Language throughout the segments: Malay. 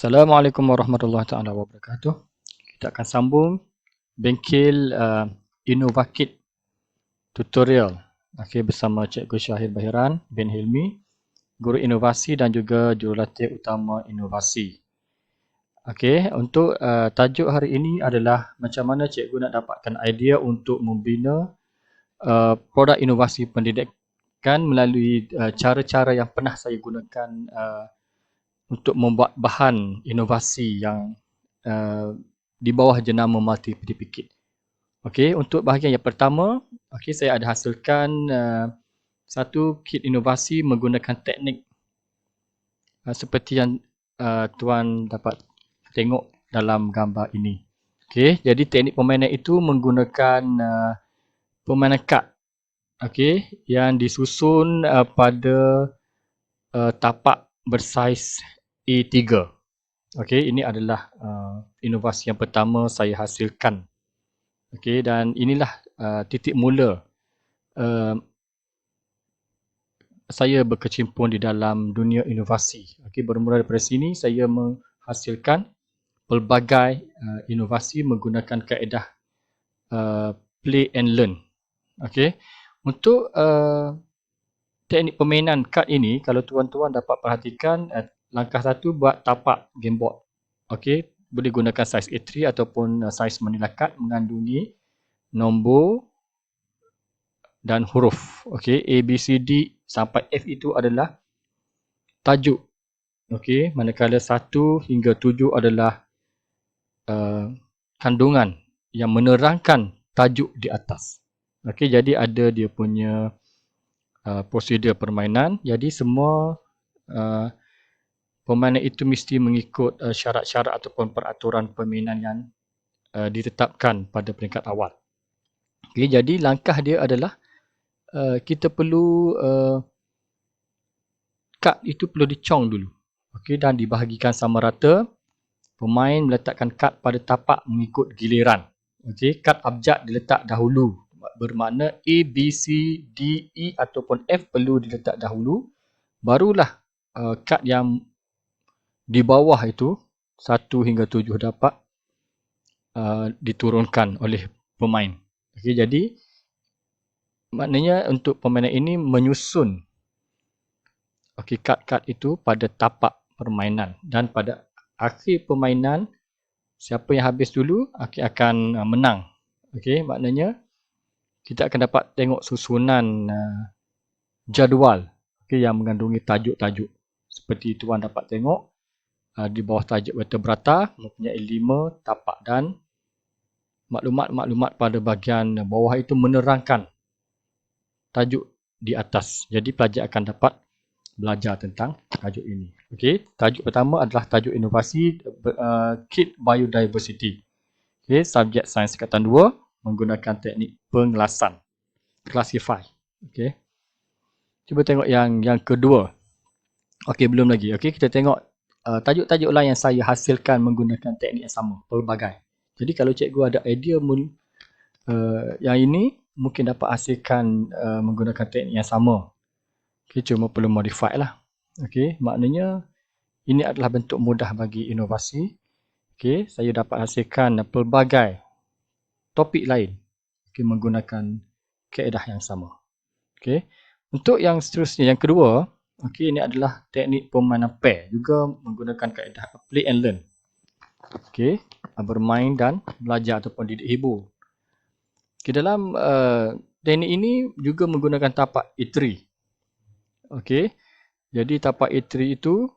Assalamualaikum warahmatullahi taala wabarakatuh. Kita akan sambung bengkel InnovaKit tutorial. Okey, bersama Cikgu Syahir Bahiran bin Hilmi, Guru Inovasi dan juga Jurulatih Utama Inovasi. Okey, untuk tajuk hari ini adalah macam mana cikgu nak dapatkan idea untuk membina produk inovasi pendidikan melalui cara-cara yang pernah saya gunakan untuk membuat bahan inovasi yang di bawah jenama multi-PD-Kit. Okey, untuk bahagian yang pertama, okey, saya ada hasilkan satu kit inovasi menggunakan teknik seperti yang tuan dapat tengok dalam gambar ini. Okey, jadi teknik permainan itu menggunakan permainan kad. Okey, yang disusun pada tapak bersaiz A3. Okey, ini adalah inovasi yang pertama saya hasilkan. Okey, dan inilah titik mula saya berkecimpung di dalam dunia inovasi. Okey, bermula daripada sini saya menghasilkan pelbagai inovasi menggunakan kaedah play and learn. Okey, untuk teknik permainan kad ini, kalau tuan-tuan dapat perhatikan, langkah satu buat tapak gameboard. Okey, boleh gunakan saiz A3 ataupun saiz manila kad mengandungi nombor dan huruf. Okey, A, B, C, D sampai F itu adalah tajuk. Okey, manakala 1 hingga 7 adalah kandungan yang menerangkan tajuk di atas. Okey, jadi ada dia punya prosedur permainan. Jadi semua permainan itu mesti mengikut syarat-syarat ataupun peraturan permainan yang ditetapkan pada peringkat awal. Okay, jadi langkah dia adalah kita perlu kad itu perlu dicong dulu. Okay, dan dibahagikan sama rata. Pemain meletakkan kad pada tapak mengikut giliran. Okay, kad abjad diletak dahulu. Bermakna A, B, C, D, E ataupun F perlu diletak dahulu. Barulah kad yang di bawah itu 1 hingga 7 dapat diturunkan oleh pemain. Okey, jadi maknanya untuk permainan ini menyusun kad-kad itu pada tapak permainan, dan pada akhir permainan siapa yang habis dulu akan menang. Okey, maknanya kita akan dapat tengok susunan jadual yang mengandungi tajuk-tajuk. Seperti tuan dapat tengok di bawah tajuk vertebrata mempunyai 5 tapak dan maklumat-maklumat pada bahagian bawah itu menerangkan tajuk di atas. Jadi pelajar akan dapat belajar tentang tajuk ini. Okey, tajuk pertama adalah tajuk inovasi Kit Biodiversity. Okey, subjek sains tingkatan 2 menggunakan teknik pengelasan. Classify. Okey. Cuba tengok yang kedua. Okey, belum lagi. Okey, kita tengok tajuk-tajuk lain yang saya hasilkan menggunakan teknik yang sama, pelbagai. Jadi kalau cikgu ada idea yang ini, mungkin dapat hasilkan menggunakan teknik yang sama. Okay, cuma perlu modify lah. Okay, maknanya ini adalah bentuk mudah bagi inovasi. Okay, saya dapat hasilkan pelbagai topik lain menggunakan kaedah yang sama. Okay, untuk yang seterusnya, yang kedua, ini adalah teknik permainan pair, juga menggunakan kaedah play and learn. Okay, bermain dan belajar ataupun didik hibur. Dalam teknik ini juga menggunakan tapak A3. Okay, jadi tapak A3 itu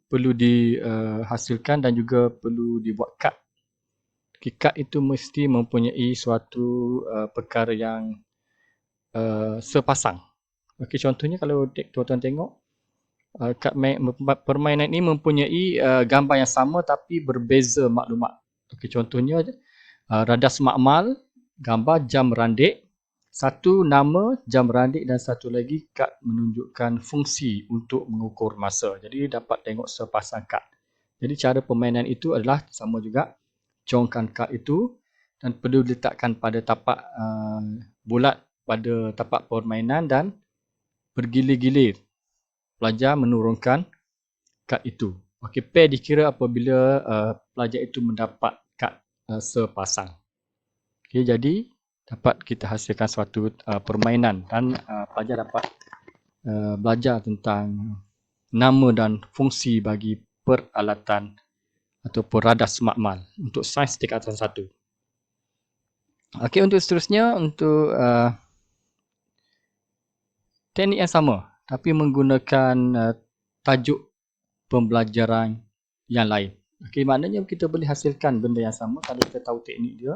perlu dihasilkan dan juga perlu dibuat kad. Kad itu mesti mempunyai suatu perkara yang sepasang. Okay, contohnya kalau tuan-tuan tengok, permainan ini mempunyai gambar yang sama tapi berbeza maklumat. Okay, contohnya radas makmal, gambar jam randik, satu nama jam randik dan satu lagi kad menunjukkan fungsi untuk mengukur masa. Jadi dapat tengok sepasang kad. Jadi cara permainan itu adalah sama juga, congkan kad itu dan perlu diletakkan pada tapak bulat pada tapak permainan dan bergilir-gilir. Pelajar menurunkan kad itu. Okey, pair dikira apabila pelajar itu mendapat kad sepasang. Okey, jadi dapat kita hasilkan suatu permainan dan pelajar dapat belajar tentang nama dan fungsi bagi peralatan ataupun radas makmal untuk sains tingkatan 1. Okey, untuk seterusnya, untuk teknik yang sama tapi menggunakan tajuk pembelajaran yang lain. Okey, maknanya kita boleh hasilkan benda yang sama kalau kita tahu teknik dia.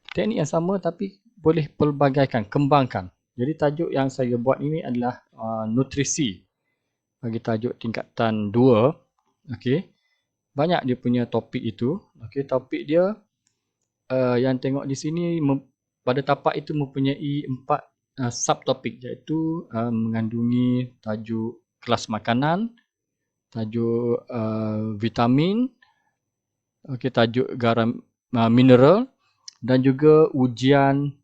Teknik yang sama tapi boleh pelbagaikan, kembangkan. Jadi tajuk yang saya buat ini adalah nutrisi bagi tajuk tingkatan 2. Okey. Banyak dia punya topik itu. Okey, topik dia yang tengok di sini pada tapak itu mempunyai 4 subtopik, iaitu mengandungi tajuk kelas makanan, tajuk vitamin, okey, tajuk garam mineral dan juga ujian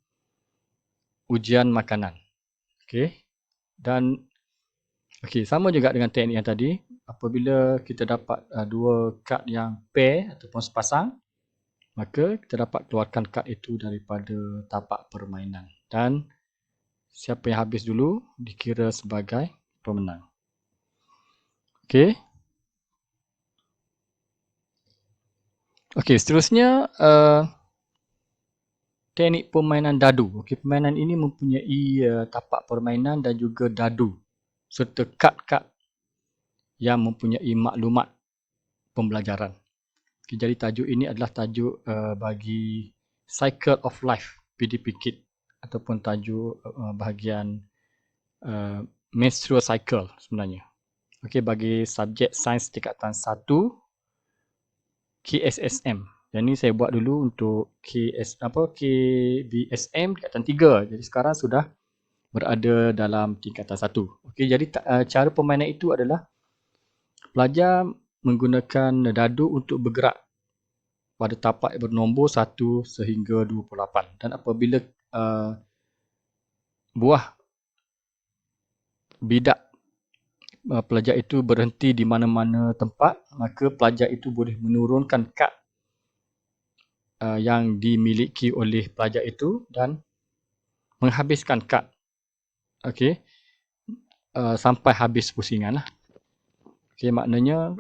makanan. Okey. Dan okey, sama juga dengan teknik yang tadi, apabila kita dapat dua kad yang pair ataupun sepasang, maka kita dapat keluarkan kad itu daripada tapak permainan dan siapa yang habis dulu dikira sebagai pemenang. Okey. Okey, seterusnya teknik permainan dadu. Okey, permainan ini mempunyai tapak permainan dan juga dadu serta kad-kad yang mempunyai maklumat pembelajaran. Okay, jadi tajuk ini adalah tajuk bagi Cycle of Life PDP Kit ataupun tajuk bahagian menstrual cycle sebenarnya. Okey, bagi subjek sains tingkatan 1 KSSM. Yang ni saya buat dulu untuk KBSM tingkatan 3. Jadi sekarang sudah berada dalam tingkatan 1. Okey, jadi cara permainan itu adalah pelajar menggunakan dadu untuk bergerak pada tapak bernombor 1 sehingga 28. Dan apabila buah bidak pelajar itu berhenti di mana-mana tempat, maka pelajar itu boleh menurunkan kad yang dimiliki oleh pelajar itu dan menghabiskan kad. Okey. Sampai habis pusingan lah. Okey, maknanya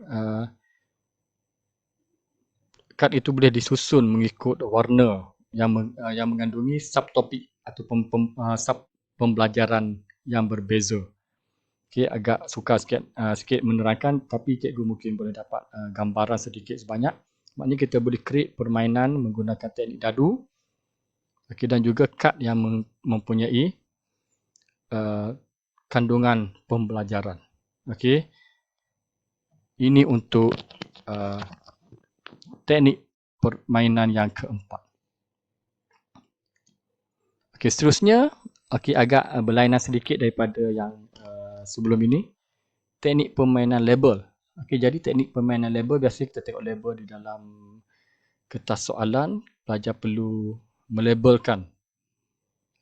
kad itu boleh disusun mengikut warna yang mengandungi subtopik ataupun sub pembelajaran yang berbeza. Okey, agak sukar sikit menerangkan, tapi cikgu mungkin boleh dapat gambaran sedikit sebanyak. Maknanya kita boleh create permainan menggunakan teknik dadu. Okey, dan juga kad yang mempunyai kandungan pembelajaran. Okey. Ini untuk teknik permainan yang keempat. Okey, seterusnya, okey, agak berlainan sedikit daripada yang sebelum ini. Teknik permainan label. Okey, jadi teknik permainan label, biasa kita tengok label di dalam kertas soalan, pelajar perlu melabelkan.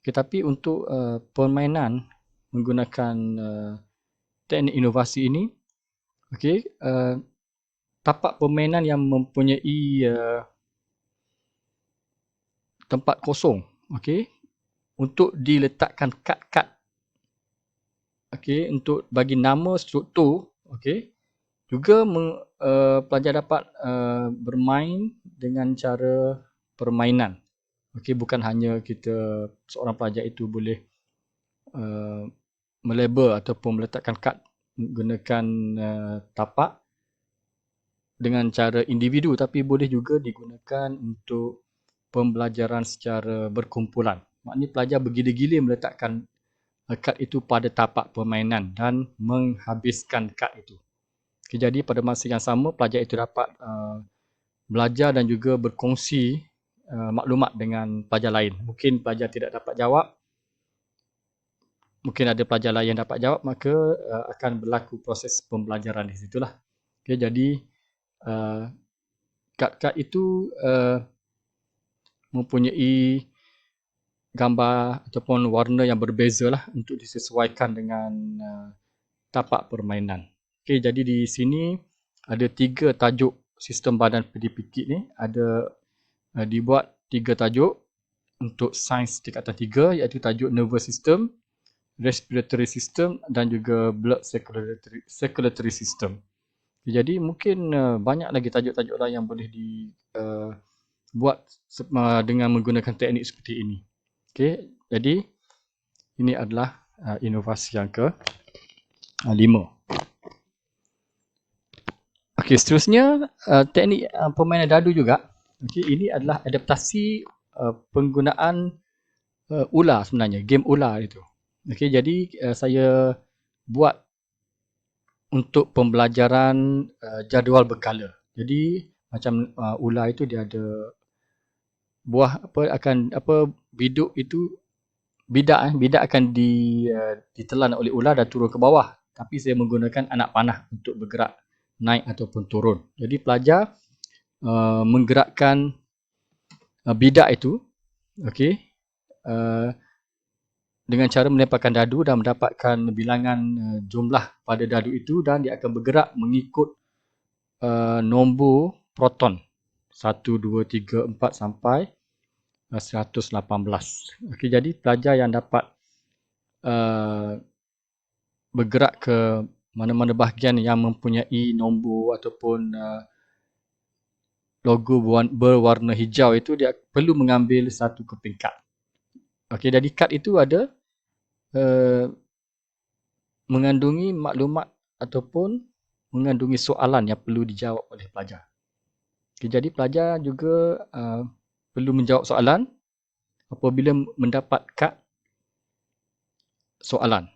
Okay, tapi untuk permainan menggunakan teknik inovasi ini, okay, tapak permainan yang mempunyai tempat kosong, okay, untuk diletakkan kad-kad, okay, untuk bagi nama struktur, okay, juga pelajar dapat bermain dengan cara permainan. Okey, bukan hanya kita seorang pelajar itu boleh melabel ataupun meletakkan kad menggunakan tapak dengan cara individu, tapi boleh juga digunakan untuk pembelajaran secara berkumpulan. Maknanya pelajar bergila-gila meletakkan kad itu pada tapak permainan dan menghabiskan kad itu. Okay, jadi pada masa yang sama pelajar itu dapat belajar dan juga berkongsi maklumat dengan pelajar lain. Mungkin pelajar tidak dapat jawab, mungkin ada pelajar lain yang dapat jawab, maka akan berlaku proses pembelajaran di situlah. Okay, jadi kad-kad itu mempunyai gambar ataupun warna yang berbeza lah untuk disesuaikan dengan tapak permainan. Okay, jadi di sini ada 3 tajuk sistem badan pedipikit ni. Ada dibuat 3 tajuk untuk sains tingkatan 3, iaitu tajuk nervous system, respiratory system dan juga blood circulatory system. Jadi mungkin banyak lagi tajuk-tajuk lain yang boleh dibuat dengan menggunakan teknik seperti ini. Okey, jadi ini adalah inovasi yang ke-5. Okey, seterusnya teknik permainan dadu juga. Okey, ini adalah adaptasi penggunaan ular sebenarnya, game ular itu. Okey, jadi saya buat untuk pembelajaran jadual berkala. Jadi macam ular itu dia ada buah bidak akan ditelan oleh ular dan turun ke bawah. Tapi saya menggunakan anak panah untuk bergerak naik ataupun turun. Jadi pelajar menggerakkan bidak itu, okey, dengan cara melemparkan dadu dan mendapatkan bilangan jumlah pada dadu itu, dan dia akan bergerak mengikut nombor proton 1, 2, 3, 4 sampai 118. Okey, jadi pelajar yang dapat bergerak ke mana-mana bahagian yang mempunyai nombor ataupun logo berwarna hijau itu, dia perlu mengambil satu keping kad. Okey, jadi kad itu ada mengandungi maklumat ataupun mengandungi soalan yang perlu dijawab oleh pelajar. Okay, jadi pelajar juga perlu menjawab soalan apabila mendapat kad soalan.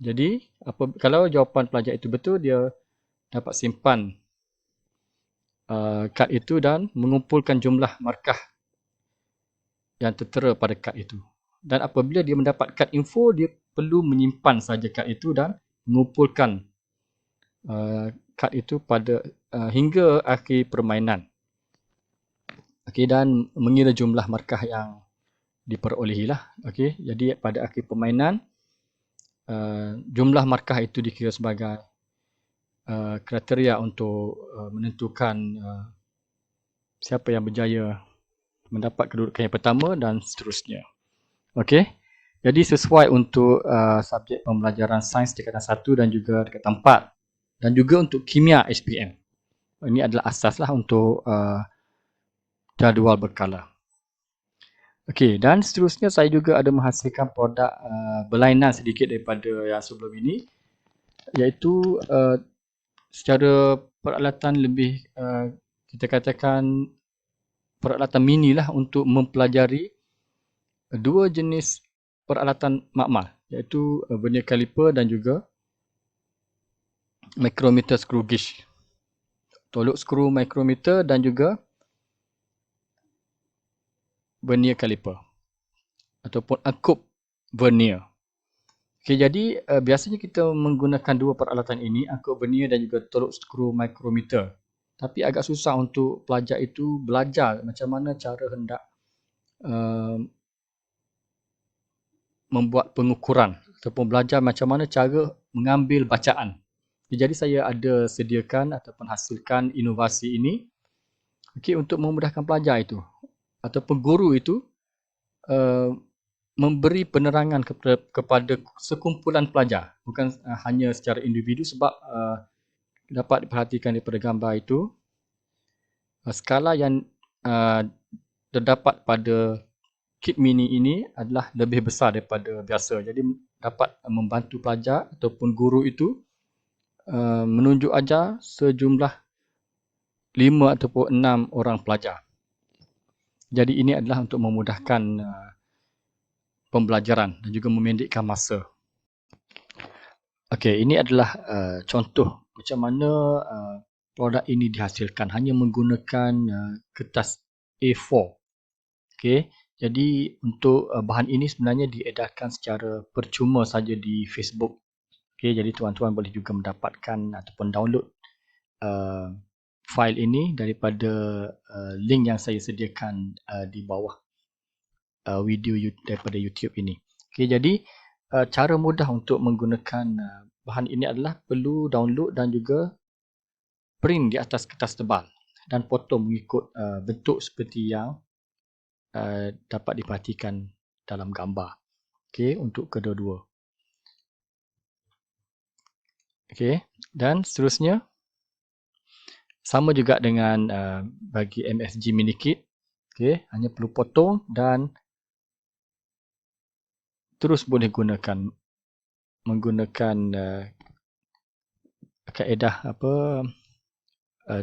Jadi kalau jawapan pelajar itu betul, dia dapat simpan kad itu dan mengumpulkan jumlah markah yang tertera pada kad itu. Dan apabila dia mendapat kad info, dia perlu menyimpan saja kad itu dan mengumpulkan kad itu pada hingga akhir permainan. Okey, dan mengira jumlah markah yang diperolehi lah. Okey, jadi pada akhir permainan jumlah markah itu dikira sebagai kriteria untuk menentukan siapa yang berjaya mendapat kedudukan yang pertama dan seterusnya. Okey, jadi sesuai untuk subjek pembelajaran sains tingkatan 1 dan juga tingkatan 4 dan juga untuk kimia SPM. Ini adalah asaslah untuk jadual berkala. Okey, dan seterusnya saya juga ada menghasilkan produk berlainan sedikit daripada yang sebelum ini, iaitu secara peralatan lebih kita katakan peralatan mini lah untuk mempelajari dua jenis peralatan makmal, iaitu vernier caliper dan juga micrometer screw gauge. Tolok skru micrometer dan juga vernier caliper ataupun angkup vernier. Okey, jadi biasanya kita menggunakan dua peralatan ini, angkup vernier dan juga tolok skru micrometer. Tapi agak susah untuk pelajar itu belajar macam mana cara hendak membuat pengukuran ataupun belajar macam mana cara mengambil bacaan. Jadi saya ada sediakan ataupun hasilkan inovasi ini, okey, untuk memudahkan pelajar itu ataupun guru itu memberi penerangan kepada sekumpulan pelajar, bukan hanya secara individu, sebab dapat diperhatikan daripada gambar itu skala yang terdapat pada kit mini ini adalah lebih besar daripada biasa. Jadi dapat membantu pelajar ataupun guru itu menunjuk ajar sejumlah 5 ataupun 6 orang pelajar. Jadi ini adalah untuk memudahkan pembelajaran dan juga memendekkan masa. Okey, ini adalah contoh macam mana produk ini dihasilkan hanya menggunakan kertas A4. Okey, jadi untuk bahan ini sebenarnya diedarkan secara percuma saja di Facebook. Okey, jadi tuan-tuan boleh juga mendapatkan ataupun download file ini daripada link yang saya sediakan di bawah video daripada YouTube ini. Okey, jadi cara mudah untuk menggunakan bahan ini adalah perlu download dan juga print di atas kertas tebal dan potong mengikut bentuk seperti yang dapat diperhatikan dalam gambar. Okey, untuk kedua-dua. Okey, dan seterusnya sama juga dengan bagi MSG mini kit. Okey, hanya perlu potong dan terus boleh menggunakan kaedah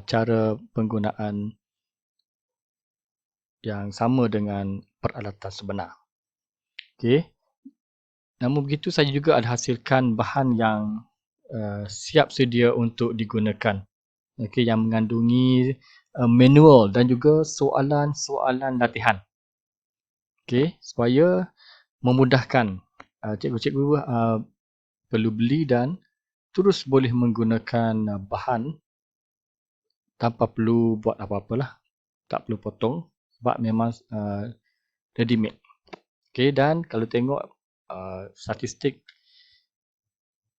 cara penggunaan yang sama dengan peralatan sebenar. Okey. Namun begitu saya juga ada hasilkan bahan yang siap sedia untuk digunakan. Okey, yang mengandungi manual dan juga soalan-soalan latihan. Okey, supaya memudahkan cikgu-cikgu perlu beli dan terus boleh menggunakan bahan tanpa perlu buat apa-apalah. Tak perlu potong sebab memang ready made. Okey, dan kalau tengok statistik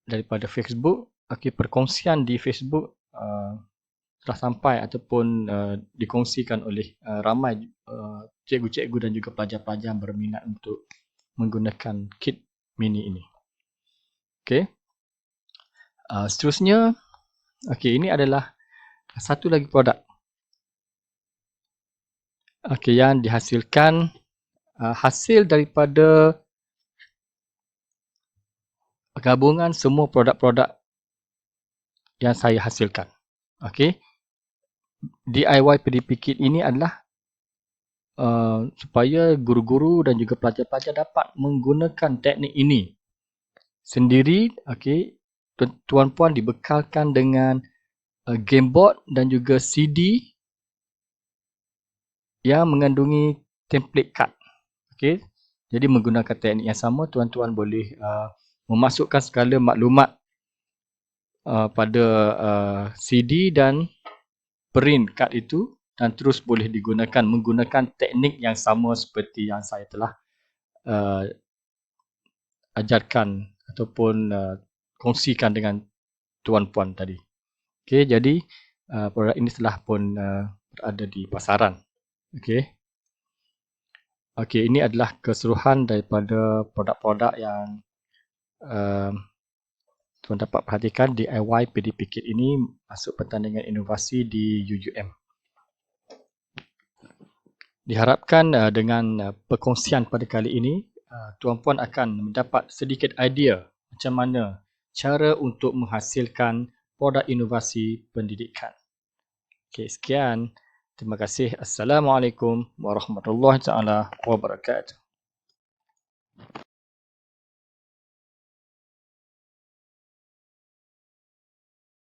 daripada Facebook, perkongsian di Facebook telah sampai ataupun dikongsikan oleh ramai cikgu-cikgu dan juga pelajar-pelajar yang berminat untuk menggunakan kit mini ini. Okey. Seterusnya, ini adalah satu lagi produk yang dihasilkan hasil daripada gabungan semua produk-produk yang saya hasilkan. Okey. DIY PDP Kit ini adalah supaya guru-guru dan juga pelajar-pelajar dapat menggunakan teknik ini sendiri. Okey. Tuan-puan dibekalkan dengan gameboard dan juga CD yang mengandungi template card. Okey. Jadi menggunakan teknik yang sama, tuan-tuan boleh memasukkan segala maklumat pada CD dan print kad itu dan terus boleh digunakan menggunakan teknik yang sama seperti yang saya telah ajarkan ataupun kongsikan dengan tuan-puan tadi. Okey, jadi produk ini telah pun berada di pasaran. Okey. Okey, ini adalah keseluruhan daripada produk-produk yang tuan dapat perhatikan. DIY PDP Kit ini masuk pertandingan inovasi di UUM. Diharapkan dengan perkongsian pada kali ini, tuan-puan akan mendapat sedikit idea macam mana cara untuk menghasilkan produk inovasi pendidikan. Okey, sekian. Terima kasih. Assalamualaikum warahmatullahi taala wabarakatuh.